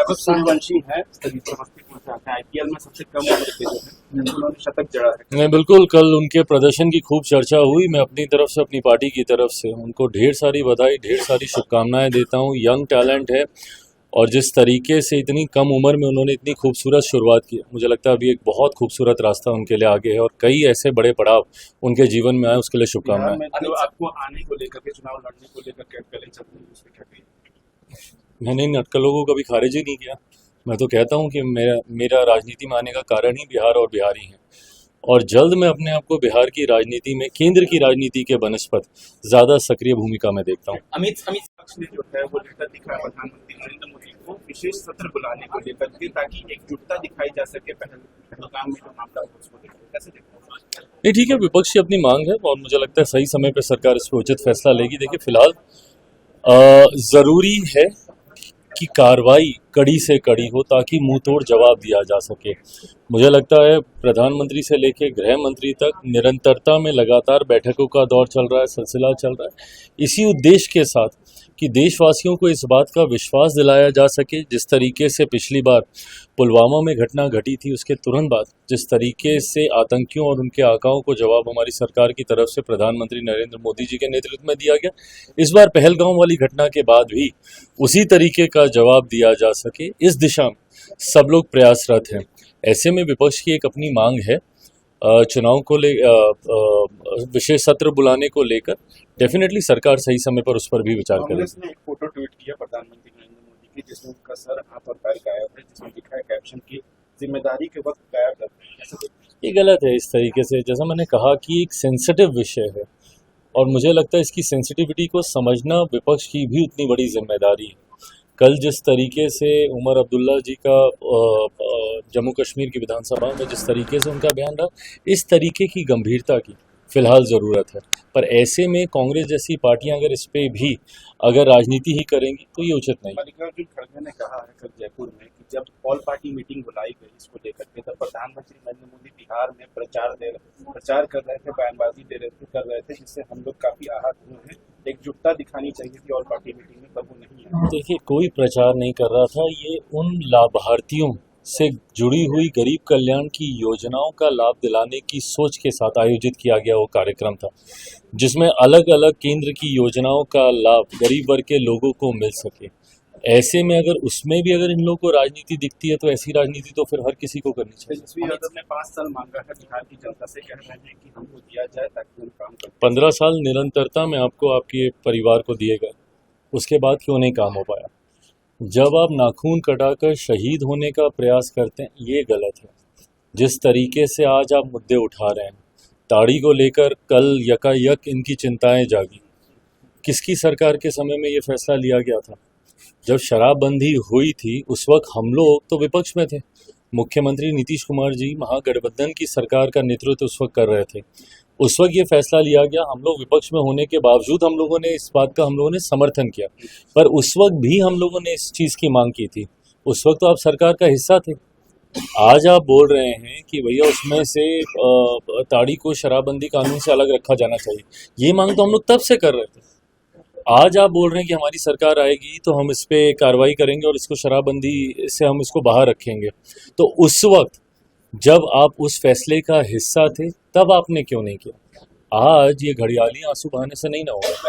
दीपक सूर्यवंशी है समस्तीपुर से आते हैं, आईपीएल में सबसे कम उम्र के जो है उन्होंने शतक जड़ा है। नहीं, बिल्कुल, कल उनके प्रदर्शन की खूब चर्चा हुई। मैं अपनी तरफ से, अपनी पार्टी की तरफ से उनको ढेर सारी बधाई, ढेर सारी शुभकामनाएं देता हूं। यंग टैलेंट है और जिस तरीके से इतनी कम उम्र में उन्होंने इतनी खूबसूरत शुरुआत की, मुझे लगता है अभी एक बहुत खूबसूरत रास्ता उनके लिए आगे है और कई ऐसे बड़े पड़ाव उनके जीवन में आए, उसके लिए शुभकामनाएं। आपको आने को लेकर के, चुनाव लड़ने को लेकर क्या अटकलें चल रही हैं, उस पर क्या कहिए? मैंने इन अटकलों को कभी खारिज ही नहीं किया। मैं तो कहता हूं कि मेरा राजनीति में आने का कारण ही बिहार और बिहारी हैं और जल्द मैं अपने आप को बिहार की राजनीति में, केंद्र की राजनीति के बनस्पत ज़्यादा सक्रिय भूमिका में देखता हूं। अमित पक्ष ने जो है वो लेकर दिखा है प्रधानमंत्री नरेंद्र मोदी को विशेष सत्र बुलाने को लेकर के, ताकि एकजुटता दिखाई जा सके पहलगाम में जो मामला हो उसको लेकर। कैसे देखते हैं? नहीं, ठीक है, विपक्ष की अपनी मांग है और मुझे लगता है सही समय पर सरकार इस पर उचित फैसला लेगी। देखिए, फिलहाल ज़रूरी है कि कार्रवाई कड़ी से कड़ी हो ताकि मुंह तोड़ जवाब दिया जा सके। मुझे लगता है प्रधानमंत्री से लेकर गृह मंत्री तक निरंतरता में लगातार बैठकों का दौर चल रहा है, सिलसिला चल रहा है, इसी उद्देश्य के साथ कि देशवासियों को इस बात का विश्वास दिलाया जा सके। जिस तरीके से पिछली बार पुलवामा में घटना घटी थी, उसके तुरंत बाद जिस तरीके से आतंकियों और उनके आकाओं को जवाब हमारी सरकार की तरफ से प्रधानमंत्री नरेंद्र मोदी जी के नेतृत्व में दिया गया, इस बार पहलगाम वाली घटना के बाद भी उसी तरीके का जवाब दिया जा सके, इस दिशा में सब लोग प्रयासरत हैं। ऐसे में विपक्ष की एक अपनी मांग है चुनाव को विशेष सत्र बुलाने को लेकर। डेफिनेटली सरकार सही समय पर उस पर भी विचार करेगी। कांग्रेस ने एक फोटो ट्वीट किया प्रधानमंत्री नरेंद्र मोदी की, जिसमें उनका सर, हाथ और पैर गायब है, जिसमें लिखा है कैप्शन की जिम्मेदारी के वक्त गायब रहते हैं। ये गलत है। इस तरीके से, जैसा मैंने कहा कि एक सेंसिटिव विषय है और मुझे लगता है इसकी सेंसिटिविटी को समझना विपक्ष की भी उतनी बड़ी जिम्मेदारी है। कल जिस तरीके से उमर अब्दुल्ला जी का जम्मू कश्मीर की विधानसभा में जिस तरीके से उनका बयान रहा, इस तरीके की गंभीरता की फिलहाल ज़रूरत है। पर ऐसे में कांग्रेस जैसी पार्टियां अगर इस पे भी अगर राजनीति ही करेंगी तो ये उचित नहीं। मल्लिकार्जुन खड़गे ने कहा है कल जयपुर में कि जब ऑल पार्टी मीटिंग बुलाई गई इसको लेकर के, तब प्रधानमंत्री नरेंद्र मोदी बिहार में प्रचार कर रहे थे, बयानबाजी कर रहे थे, जिससे हम लोग काफी आहत हुए हैं। एकजुटता दिखानी चाहिए थी ऑल पार्टी मीटिंग में, पर वो नहीं है। देखिए, कोई प्रचार नहीं कर रहा था। ये उन लाभार्थियों से जुड़ी हुई गरीब कल्याण की योजनाओं का लाभ दिलाने की सोच के साथ आयोजित किया गया वो कार्यक्रम था, जिसमें अलग अलग केंद्र की योजनाओं का लाभ गरीब वर्ग के लोगों को मिल सके। ऐसे में अगर उसमें भी अगर इन लोगों को राजनीति दिखती है तो ऐसी राजनीति तो फिर हर किसी को करनी चाहिए। तेजस्वी यादव ने 5 साल मांगा है बिहार की जनता से, कह रहे हैं कि हमको दिया जाए ताकि हम काम करें। 15 साल निरंतरता में आपको आपके परिवार को दिए गए, उसके बाद क्यों नहीं काम हो पाया? जब आप नाखून कटाकर शहीद होने का प्रयास करते हैं, ये गलत है। जिस तरीके से आज आप मुद्दे उठा रहे हैं, ताड़ी को लेकर कल यकायक इनकी चिंताएं जागी। किसकी सरकार के समय में ये फैसला लिया गया था? जब शराबबंदी हुई थी उस वक्त हम लोग तो विपक्ष में थे। मुख्यमंत्री नीतीश कुमार जी महागठबंधन की सरकार का नेतृत्व उस वक्त कर रहे थे। उस वक्त ये फैसला लिया गया, हम लोग विपक्ष में होने के बावजूद हम लोगों ने इस बात का समर्थन किया, पर उस वक्त भी हम लोगों ने इस चीज़ की मांग की थी। उस वक्त तो आप सरकार का हिस्सा थे। आज आप बोल रहे हैं कि भैया उसमें से ताड़ी को शराबबंदी कानून से अलग रखा जाना चाहिए। ये मांग तो हम लोग तब से कर रहे थे। आज आप बोल रहे हैं कि हमारी सरकार आएगी तो हम इस पे कार्रवाई करेंगे और इसको शराबबंदी से हम इसको बाहर रखेंगे। तो उस वक्त जब आप उस फैसले का हिस्सा थे तब आपने क्यों नहीं किया? आज ये घड़ियाली आंसू बहाने से नहीं ना होगा।